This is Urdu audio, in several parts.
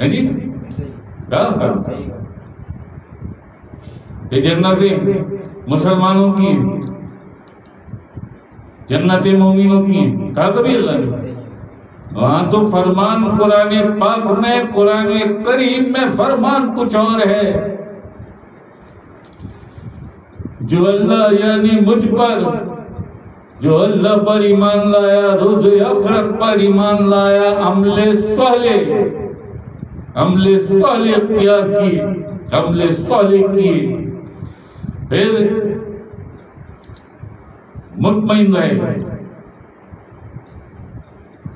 ہے جی کیا کرنا یہ جنتیں مسلمانوں کی، جنت مومنوں کی، کہا کبھی اللہ نے؟ وہاں تو فرمان قرآن پاک میں، قرآن کریم میں فرمان کچھ اور ہے. جو اللہ یعنی مجھ پر، جو اللہ پر ایمان لایا، روز آخرت پر ایمان لایا، عمل صالح اختیار کی، عمل صالح کی، پھر مطمئن رہے،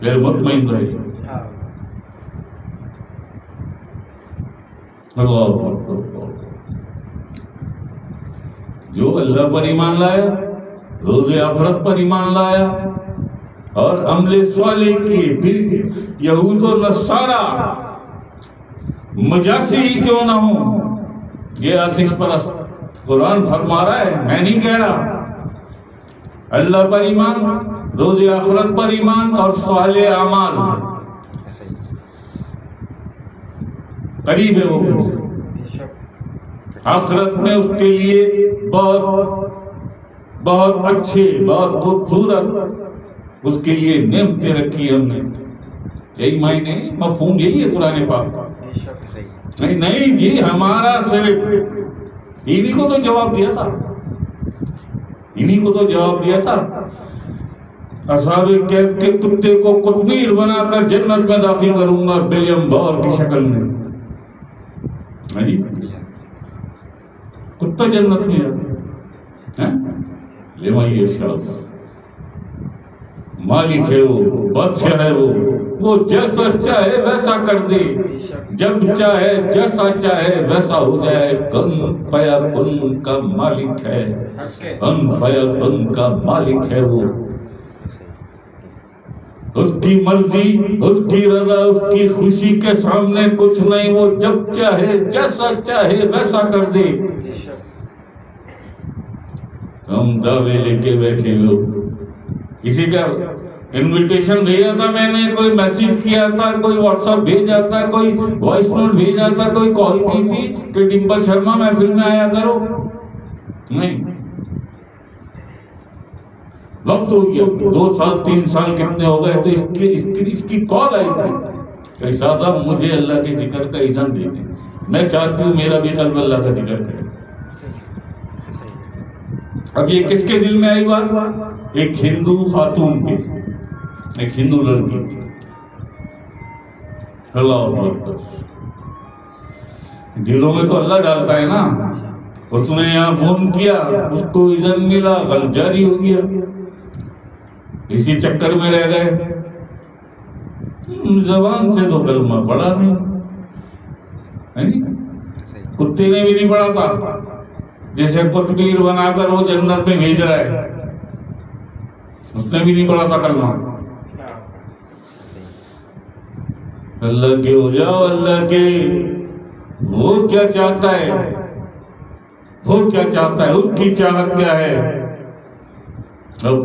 پھر مطمئن رہے. اللہ جو اللہ پر ایمان لایا، روز آخرت پر ایمان لایا اور عمل صالح کی. پھر یہود و نصارہ مجاسی ہی کیوں نہ ہوں، یہ آتش پرست قرآن فرما رہا ہے، میں نہیں کہہ رہا. اللہ پر ایمان، روز آخرت پر ایمان اور صالح اعمال قریب ہے. وہ آخرت میں اس کے لیے بہت اچھے، بہت خوبصورت اس کے لیے نعمتیں رکھی ہم نے. یہی معنی مفہوم یہی ہے قرآن پاک کا. نہیں جی، ہمارا صرف انہی کو تو جواب دیا تھا، انہی کو تو جواب دیا تھا. اصحاب کہف کے کتے کو قطمیر بنا کر جنت میں داخل کروں گا بلیم بار کی شکل میں. کتا جنت میں ہے، لمن یشاء، مالک ہے وہ، بادشاہ ہے وہ جیسا چاہے ویسا کر دے، جب چاہے جیسا چاہے ویسا ہو جائے. کن فیکن کا مالک ہے، کن فیکن کا مالک ہے وہ. اس کی مرضی، اس کی رضا، اس کی خوشی کے سامنے کچھ نہیں. وہ جب چاہے جیسا چاہے ویسا کر دے. ہم دعوے لے کے بیٹھے لوگ. کسی کا انویٹیشن بھیجا تھا میں نے، کوئی میسج کیا تھا، کوئی واٹس ایپ بھیجا تھا، کوئی وائس نوٹ بھیجا تھا، کوئی کال کی تھی کہ ڈمپل شرما محفل میں آیا کرو. نہیں، وقت ہو گیا، 2 سال 3 سال کتنے ہو گئے تو اس کی کال آئی تھی کہ صاحب مجھے اللہ کے ذکر کا اذن دے دیں. میں چاہتی ہوں میرا بھی قلب اللہ کا ذکر کرے. اب یہ کس کے دل میں آئی بات؟ ایک ہندو خاتون کے، ایک ہندو لڑکی کی. اللہ اکبر. دلوں میں تو اللہ ڈالتا ہے نا. اس نے یہاں فون کیا، اس کو اذن ملا، قلب جاری ہو گیا. اسی چکر میں رہ گئے. زبان سے تو کلمہ پڑھا نہیں، کتے نے بھی نہیں پڑھا تھا. جیسے قطبیر بنا کر وہ جنت میں بھیج رہا ہے، اس نے بھی نہیں پڑھا تھا کلمہ. اللہ کے ہو جاؤ، اللہ کے. وہ کیا چاہتا ہے، وہ کیا چاہتا ہے، اس کی چاہت کیا ہے.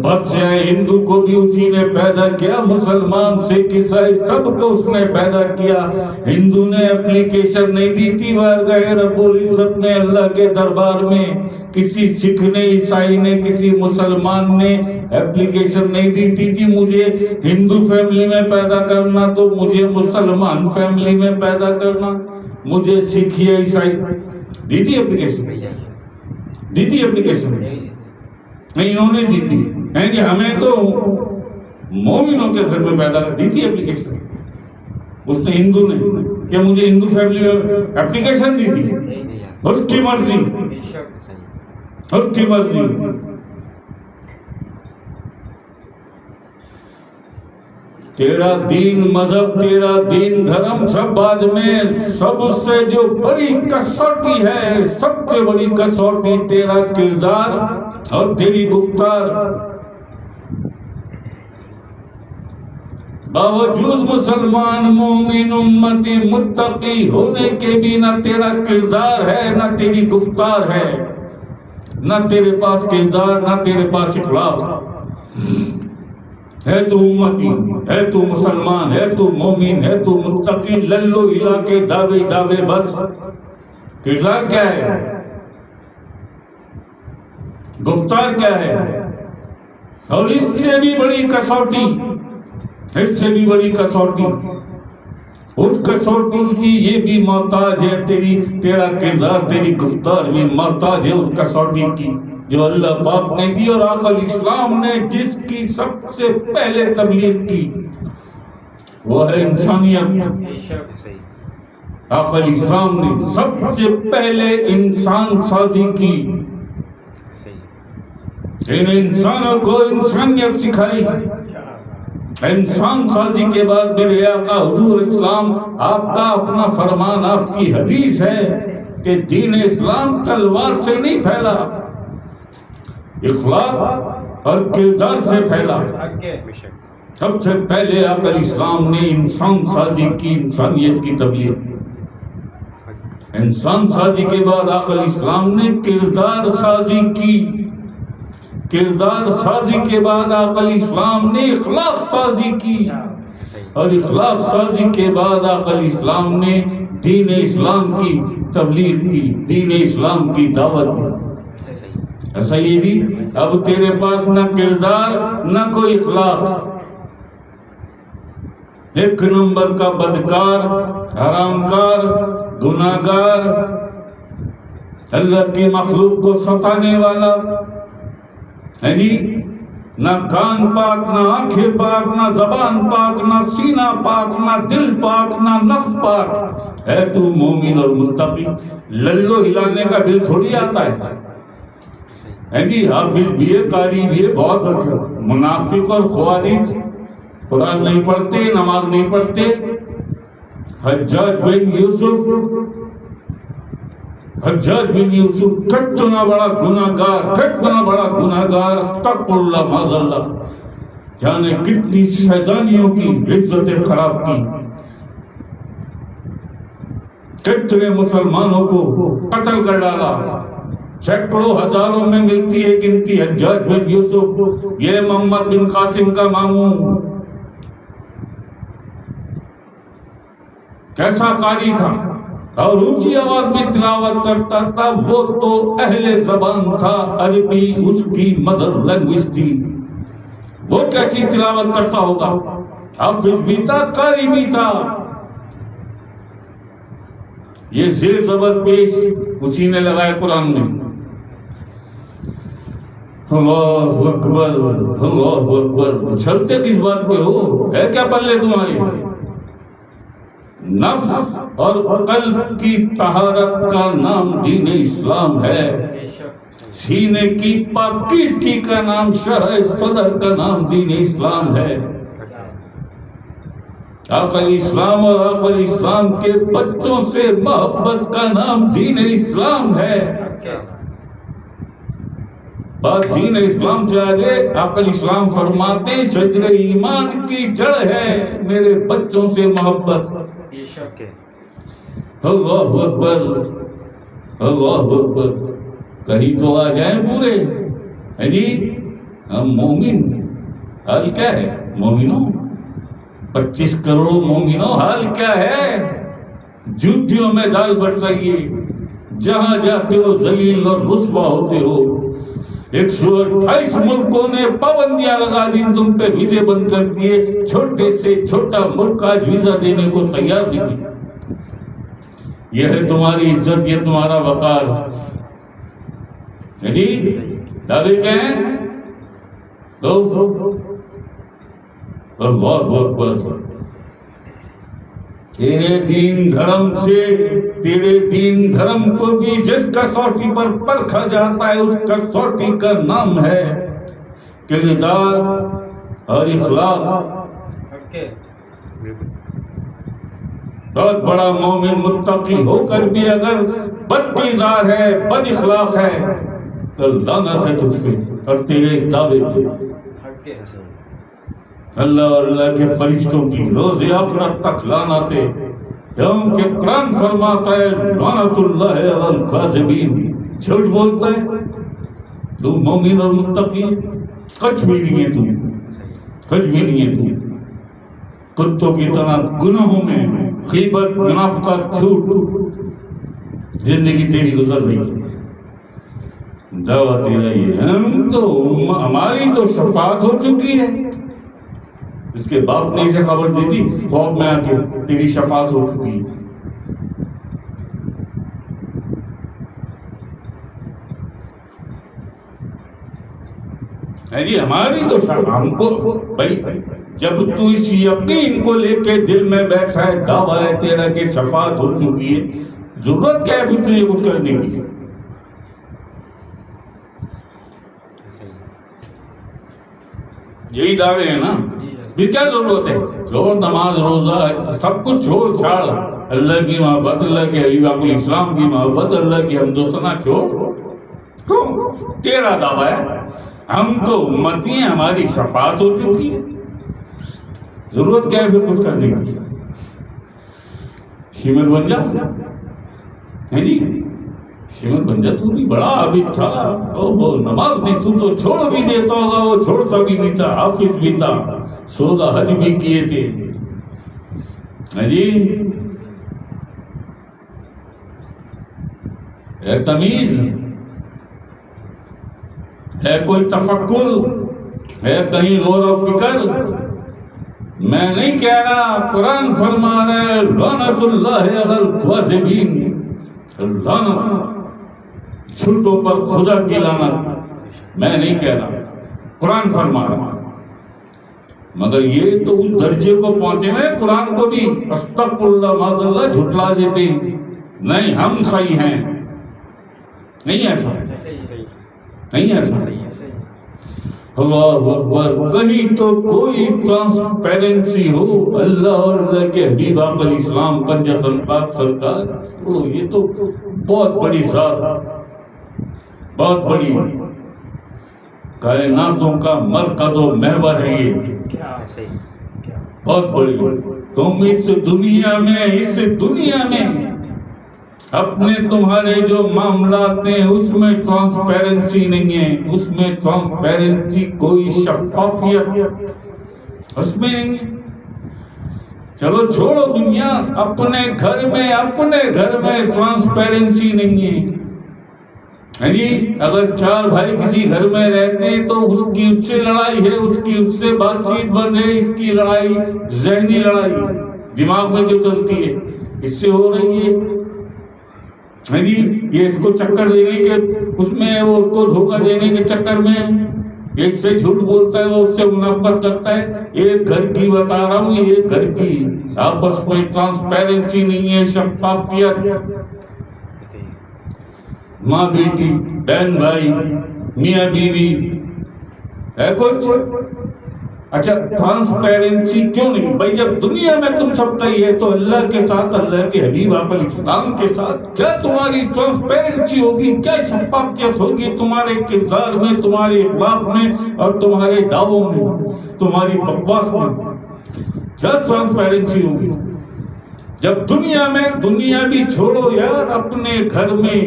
بادشاہ ہندو کو بھی اسی نے پیدا کیا، مسلمان سکھ عیسائی سب کو اس نے پیدا کیا. ہندو نے اپلیکیشن نہیں دی تھی، باہر گئے رب العزت نے اللہ کے دربار میں. کسی سکھ نے، عیسائی نے، کسی مسلمان نے اپلیکیشن نہیں دی تھی کہ مجھے ہندو فیملی میں پیدا کرنا تو مجھے مسلمان فیملی میں پیدا کرنا، مجھے سکھ یا عیسائی. دی تھی اپلیکیشن؟ دی تھی اپلیکیشن؟ نہیں، انہوں نے دی تھی. کہ ہمیں تو مومنوں کے گھر میں پیدا دی تھی اپلیکیشن. اس نے ہندو نے کہ مجھے ہندو فیملی میں اپلیکیشن دی تھی. اس کی مرضی، اس کی مرضی. تیرا دین مذہب، تیرا دین دھرم سب بعد میں. سب سے جو بڑی کسوٹی ہے، سب سے بڑی کسوٹی تیرا کردار اور تیری گفتار. باوجود مسلمان مومن امتی متقی ہونے کے بھی نہ تیرا کردار ہے، نہ تیری گفتار ہے، نہ تیرے پاس کردار، نہ تیرے پاس اخلاق. ہے تو امتی، ہے تو مسلمان، ہے تو مومن، ہے تو متقی، للو ہلا کے دعوے دعوے بس. کردار کیا ہے؟ گفتار کیا ہے؟ اور اس سے بھی بڑی کسوٹی، اس سے بھی بڑی کسوٹی، اس کسوٹی کی یہ بھی محتاج ہے تیرا کردار، تیری گفتار بھی محتاج ہے اس کسوٹی کی جو اللہ پاک نے دی. اور آقا اسلام نے جس کی سب سے پہلے تبلیغ کی وہ ہے انسانیت. آقا اسلام نے سب سے پہلے انسان سازی کی، ان انسانوں کو انسانیت سکھائی. انسان سازی کے بعد میرے آقا حضور اسلام آپ کا اپنا فرمان، آپ کی حدیث ہے کہ دین اسلام تلوار سے نہیں پھیلا، اخلاق اور کردار سے پھیلا. سب سے پہلے آقا اسلام نے انسان سازی کی، انسانیت کی تبلیغ. انسان سازی کے بعد آقا اسلام نے کردار سازی کی، کردار سازی کے بعد آقا اسلام نے اخلاق سازی کی، اور اخلاق سازی کے بعد آقا اسلام نے دین اسلام کی تبلیغ کی، دین اسلام کی دعوت دی. سیدی اب تیرے پاس نہ کردار نہ کوئی اخلاق، ایک نمبر کا بدکار، حرام کار، گناہگار، اللہ کی مخلوق کو ستانے والا ہے جی. نہ کان پاک، نہ آنکھیں پاک، نہ زبان پاک، نہ سینہ پاک، نہ دل پاک، نہ نفس پاک. ہے تو مومن اور متقی. للو ہلانے کا دل تھوڑی آتا ہے جی. حافظ بھی ہے، قاری بھی ہے، بہت اچھا. منافق اور خوارج قرآن نہیں پڑھتے، نماز نہیں پڑھتے. حجاج بن یوسف کتنا بڑا گناہگار، کتنا بڑا گناہگار، استغفر اللہ معاذ اللہ. جانے کتنی شیطانیوں کی عزتیں خراب کی، کتنے مسلمانوں کو قتل کر ڈالا. سینکڑوں ہزاروں میں ملتی ہے گنتی. حجاج بن یوسف یہ محمد بن قاسم کا ماموں، کیسا قاری تھا اور اونچی آواز میں تلاوت کرتا تھا. وہ تو اہل زبان تھا، عربی اس کی مدر لینگویج تھی. وہ کیسی تلاوت کرتا ہوگا؟ حافظ بھی تھا، قاری بھی تھا. یہ زیر زبر پیش اسی نے لگائے قرآن میں. اللہ اکبر، اللہ اکبر. چھلتے کس بات پہ ہو؟ ہے کیا پلے تمہارے؟ نفس اور قلب کی طہارت کا نام دین اسلام ہے. سینے کی پاکیزگی کا نام شرع صدر کا نام دین اسلام ہے. آقا اسلام اور آقا اسلام کے بچوں سے محبت کا نام دین اسلام ہے. بات دین اسلام سے آگے آقا اسلام فرماتے شجر ایمان کی جڑ ہے میرے بچوں سے محبت. اللہ اکبر، اللہ اکبر. کہیں تو آ جائیں پورے ہے جی. ہم مومن، حال کیا ہے مومنوں؟ 25 کروڑ مومنوں، حال کیا ہے؟ جوتیوں میں دال بٹ رہی ہے، جہاں جاتے ہو ذلیل اور رسوا ہوتے ہو. 128 ملکوں نے پابندیاں لگا دی، تم پہ ویزے بند کر دیے. چھوٹے سے چھوٹا ملک آج ویزا دینے کو تیار نہیں. یہ ہے تمہاری عزت، یہ تمہارا وقار جی. دعوے کیا ہیں؟ اللہ اکبر. تیرے دین دھرم سے، تیرے دین دھرم کو بھی جس کسوٹی پر پرکھا جاتا ہے اس کسوٹی کا نام ہے کردار اور اخلاق. بہت بڑا مومن متقی ہو کر بھی اگر بد کردار ہے، بد اخلاق ہے تو لعنت ہے تجھ پہ اور تیرے دعوے پہ. اللہ اور اللہ کے فرشتوں کی روز آخرت تک لعنت ہے، کیونکہ قرآن فرماتا ہے لعنت اللہ علی الکاذبین. جھوٹ بولتا ہے تو مومن اور متقی کچھ بھی نہیں ہے. کچھ بھی نہیں ہے تو کتوں کی طرح گناہوں میں غیبت منافقت جھوٹ زندگی تیری گزر رہی ہے. دعوت الہی ہم تو ہماری تو شفاعت ہو چکی ہے. اس کے باپ نے اسے خبر دی تھی خواب میں آ کے تیری شفاعت ہو چکی ہے. جی ہماری تو ہم کو بھائی جب تو اس یقین کو لے کے دل میں بیٹھا ہے دعویٰ ہے تیرا کہ شفاعت ہو چکی ہے, ضرورت کیا ہے پھر تجھے کچھ کرنے کی؟ یہی دعوے ہیں نا, پھر کیا ضرورت ہے؟ چھوڑ نماز روزہ سب کچھ چھوڑ چھاڑ, اللہ کی محبت, اللہ کے حبیب آقا اسلام کی محبت, اللہ کی حمد و ثنا چھوڑ. تیرا دعویٰ ہے ہم تو امتی ہیں, ہماری شفاعت ہو چکی ہے, ضرورت کیا ہے پھر کچھ کرنے کی؟ شیمر بن جا ہے جی, شیمر بن جا. تو بھی بڑا عابد تھا, نماز نہیں تو چھوڑ بھی دیتا ہوگا, وہ چھوڑتا بھی نہیں تھا, حافظ بھی تھا, 16 حج بھی کیے تھے ہے جی. ہے تمیز, ہے کوئی تفکر, ہے کہیں غور و فکر؟ میں نہیں کہہ رہا, قرآن فرما رہا ہے لعنت اللہ علی الکاذبین, لعنت جھوٹوں پر خدا کی لعنت. میں نہیں کہہ رہا, قرآن فرما رہا. مگر یہ تو اس درجے کو پہنچے نا قرآن کو بھی استغفر اللہ معاذ اللہ جھٹلا دیتے ہیں. نہیں ہم صحیح ہیں, نہیں ایسا, نہیں ایسا. اللہ اکبر. کہیں تو کوئی ٹرانسپیرنسی ہو اللہ اور اللہ کے حبیب آقا اسلام پنجتن پاک سرکار. یہ تو بہت بڑی ذات, بہت بڑی کائناتوں کا مرکز و محور ہے یہ, بہت بڑی. تم اس دنیا میں اپنے تمہارے جو معاملات ہیں اس میں ٹرانسپیرنسی نہیں ہے, اس میں ٹرانسپیرنسی کوئی شفافیت اس میں نہیں ہے. چلو چھوڑو دنیا, اپنے گھر میں ٹرانسپیرنسی نہیں ہے جی. اگر 4 بھائی کسی گھر میں رہتے ہیں تو اس سے لڑائی ہے, اس سے بات چیت بند ہے, اس کی لڑائی ذہنی لڑائی دماغ میں جو چلتی ہے اس سے ہو رہی ہے جی. یہ اس کو چکر دینے کے اس میں, وہ اس کو دھوکہ دینے کے چکر میں یہ اس سے جھوٹ بولتا ہے, وہ اس سے منافقت کرتا ہے. ایک گھر کی بتا رہا ہوں, ایک گھر کی آپس میں ٹرانسپیرنسی نہیں ہے, شفافیت. ماں بیٹی, بہن بھائی, میاں بیوی ہے کچھ. اچھا ٹرانسپیرنسی کیوں نہیں بھائی؟ جب دنیا میں تم سب کا یہ ہے تو اللہ کے ساتھ, اللہ کے حبیب آقا اسلام کے ساتھ کیا تمہاری ٹرانسپیرنسی ہوگی؟ کیا شفافیت ہوگی تمہارے کردار میں, تمہارے اخلاق میں اور تمہارے دعووں میں, تمہاری بکواس میں؟ کیا ٹرانسپیرنسی ہوگی جب دنیا بھی چھوڑو یار, اپنے گھر میں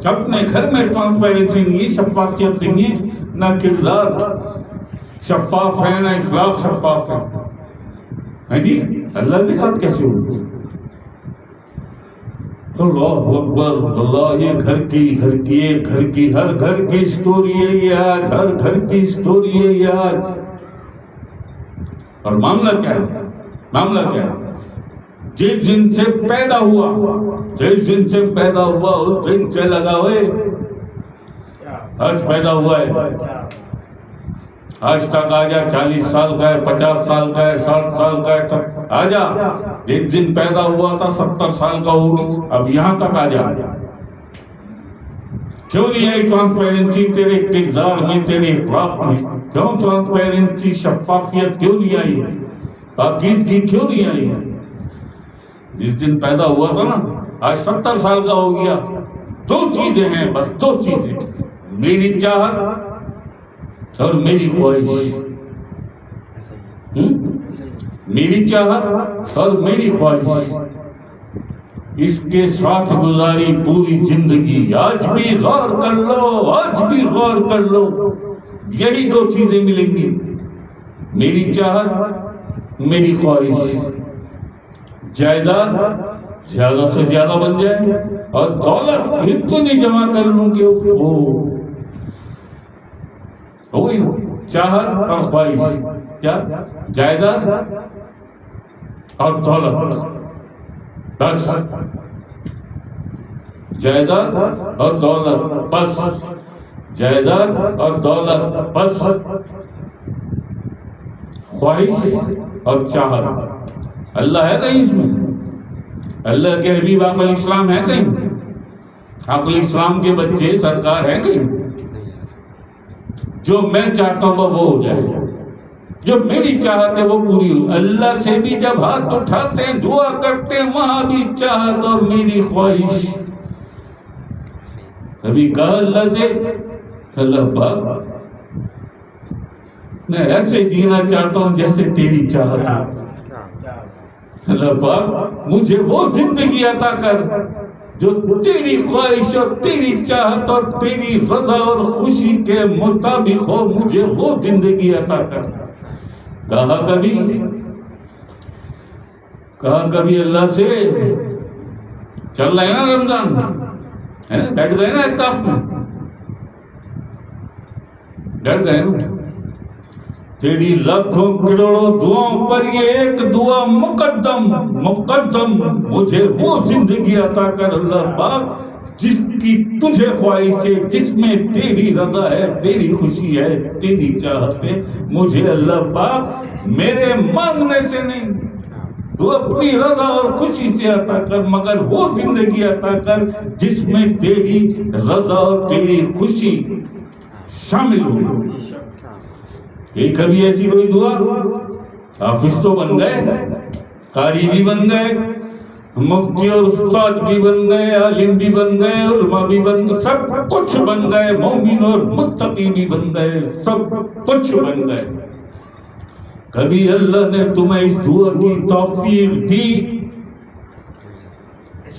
ٹرانسپیرنسی نہیں ہے, شفافیت نہیں ہے, نہ کردار شفاف ہے, نہ اخلاق شفاف ہے جی. اللہ کے ساتھ کیسے ہوگی؟ اللہ اکبر. اللہ, یہ گھر کی ہر گھر کی سٹوری ہے یہ آج, ہر گھر کی سٹوری ہے یہ آج. اور معاملہ کیا ہے؟ جس دن سے پیدا ہوا اس دن سے لگا ہوئے آج پیدا ہوا ہے, آج تک آ جا. 40 سال کا ہے, 50 سال کا ہے, 60 سال کا ہے, آ جا. ایک دن پیدا ہوا تھا 70 سال کا ہوگی, اب یہاں تک آ جا. کیوں نہیں آئی ٹرانسپیرنسی تیرے کردار میں, تیرے اخلاق میں؟ کیوں ٹرانسپیرنسی, شفافیت کیوں نہیں آئی؟ پاکیزگی کیوں نہیں آئی؟ جس دن پیدا ہوا تھا نا, آج 70 سال کا ہو گیا. 2 چیزیں ہیں بس, 2 چیزیں, میری چاہت اور میری خواہش. میری چاہت اور میری خواہش, اس کے ساتھ گزاری پوری زندگی. آج بھی غور کر لو, یہی دو چیزیں ملیں گی، میری چاہت، میری خواہش، جائیداد زیادہ سے زیادہ بن جائے اور دولت اتنی جمع کر لوں کہ وہی چاہت اور خواہش، کیا جائیداد اور دولت، بس جائیداد اور دولت، بس جائیداد اور دولت، بس خواہش اور چاہت۔ اللہ ہے کہیں اس میں؟ اللہ کے حبیب آقا علیہ السلام ہے کہیں؟ آقا علیہ السلام کے بچے سرکار ہے کہیں؟ جو میں چاہتا ہوں وہ ہو جائے، جو میری چاہت ہے وہ پوری ہو۔ اللہ سے بھی جب ہاتھ اٹھاتے ہیں دعا کرتے ہیں وہاں بھی چاہت اور میری خواہش۔ کبھی کہا اللہ سے، اللہ پاک میں ایسے جینا چاہتا ہوں جیسے تیری چاہت ہے، اللہ پاک مجھے وہ زندگی عطا کر جو تیری خواہش اور تیری چاہت اور تیری رضا اور خوشی کے مطابق ہو، مجھے وہ زندگی عطا کر۔ کہا کبھی اللہ سے، چل رہا ہے نا رمضان، بیٹھ گئے نا اعتکاف میں، ڈر گئے نا، تیری لاکھوں کروڑوں دعاؤں پر یہ ایک دعا مقدم، مجھے وہ زندگی عطا کر اللہ پاک جس کی تجھے خواہش ہے، جس میں تیری رضا ہے، تیری خوشی ہے، تیری چاہت ہے۔ مجھے اللہ پاک میرے مانگنے سے نہیں، تو اپنی رضا اور خوشی سے عطا کر، مگر وہ زندگی عطا کر جس میں تیری رضا اور تیری خوشی شامل ہو۔ یہ کبھی ایسی کوئی دعا؟ حافظ تو بن گئے، قاری بھی بن گئے، مفتی اور استاد بھی بن گئے، عالم بھی بن گئے، علماء بھی بن گئے، سب کچھ بن گئے، مومن اور متقی بھی بن گئے، سب کچھ بن گئے۔ کبھی اللہ نے تمہیں اس دعا کی توفیق دی؟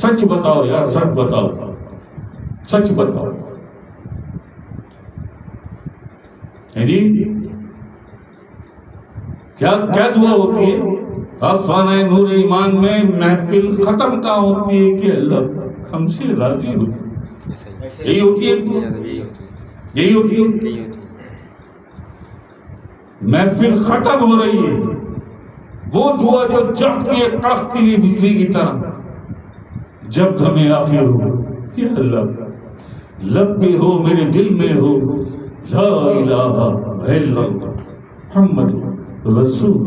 سچ بتاؤ یار، سچ بتاؤ، سچ بتاؤ جی، کیا دعا ہوتی ہے؟ خانہ نور ایمان میں محفل ختم کہاں ہوتی ہے کہ اللہ ہم سے راضی ہوتی؟ یہی ہوتی ہے، یہی ہوتی ہے، محفل ختم ہو رہی ہے، وہ دعا جو چڑھتی ہے کڑکتی ہوئی بجلی کی طرح، جب ہمیں آخر ہو کہ اللہ لب میں ہو، میرے دل میں ہو، لا الہ الا اللہ محمد رسول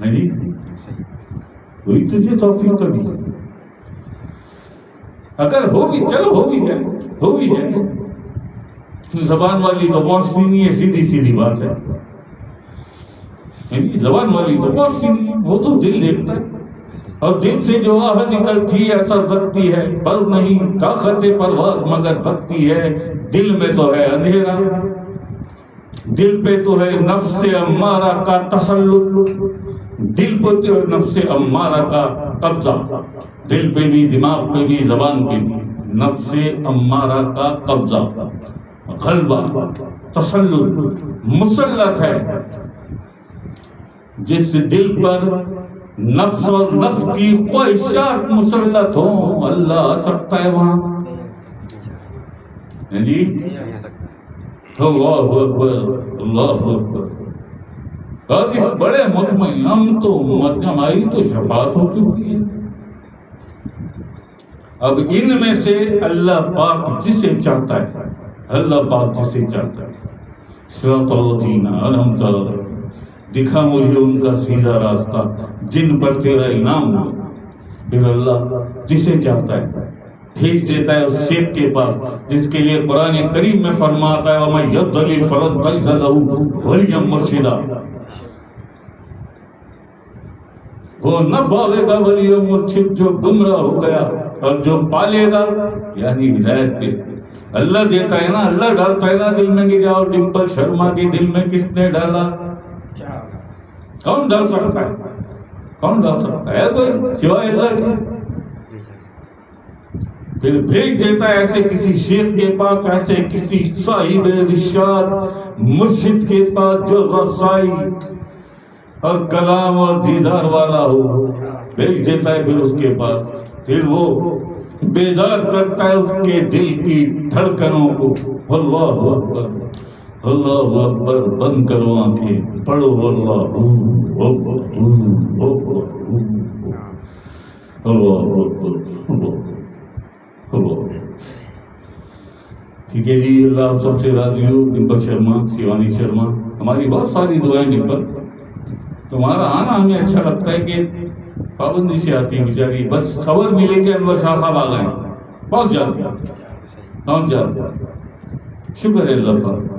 جی، وہی تجھے توفیق کبھی اگر ہوگی، چلو ہوگی ہے، زبان والی تو پہنچتی نہیں ہے، سیدھی بات ہے، زبان والی تو پہنچتی نہیں ہے، وہ تو دل دیکھتا ہے، اور دل سے جو آہ نکلتی ہے اثر رکھتی ہے، پر نہیں طاقت پرواز مگر بھکتی ہے۔ دل میں تو ہے اندھیرا، دل پہ تو ہے نفس امارہ کا تسلط، دل پہ تو ہے نفس امارہ کا قبضہ، دل پہ بھی، دماغ پہ بھی، زبان پہ بھی نفس امارہ کا قبضہ، غلبہ، تسلط، مسلط ہے۔ جس دل پر نفس اور نفس کی خواہشات مسلط ہوں، اللہ آ سکتا ہے وہاں جی۔ اللہ اکبر، اللہ اکبر۔ اور اس بڑے مطمئن ہم تو امت ہماری تو شفاعت ہو چکی ہے۔ اب ان میں سے اللہ پاک جسے چاہتا ہے، اللہ پاک جسے چاہتا ہے، صراط الذین انعمت علیہم، دکھا مجھے ان کا سیدھا راستہ جن پر تیرا انعام ہو۔ پھر اللہ جسے چاہتا ہے بھیج دیتا ہے اس شیخ کے پاس جس کے لیے قرآن کریم میں فرماتا ہے وَمَن يَضْلِلْ فَلَن تَجِدَ لَهُ وَلِيًّا مُرْشِدًا، وہ نہ پالے گا ولی مرشد جو گمراہ ہو گیا، اور جو پالے گا یعنی ہدایت پہ۔ اللہ دیتا ہے نا، اللہ ڈالتا ہے نا دل میں، کہ جاؤ ڈمپل شرما کے دل میں کس نے ڈالا؟ کون ڈال سکتا ہے؟ کون ڈال سکتا ہے؟ کوئی سوائے اللہ کے؟ پھر بھیج دیتا ہے ایسے کسی شیخ کے پاس، ایسے کسی صاحب ارشاد مرشد کے پاس جو رسائی اور کلام اور دیدار والا ہو، بھیج دیتا ہے پھر اس کے پاس. پھر وہ بیدار کرتا ہے اس کے دل کی دھڑکنوں کو. اللہ اکبر، اللہ اکبر. بند کرو آنکھیں، پڑھو اللہ اکبر، اللہ اکبر. ٹھیک ہے جی. اللہ سب سے راضی ہو. ڈمپل شرما، شیوانی شرما، ہماری بہت ساری دعائیں ڈمپل. تمہارا آنا ہمیں اچھا لگتا ہے کہ پابندی سے آتی ہے بیچاری. بس خبر ملے کہ انور شاہ صاحب آ گئے، پہنچ جاتے. شکر ہے اللہ کا.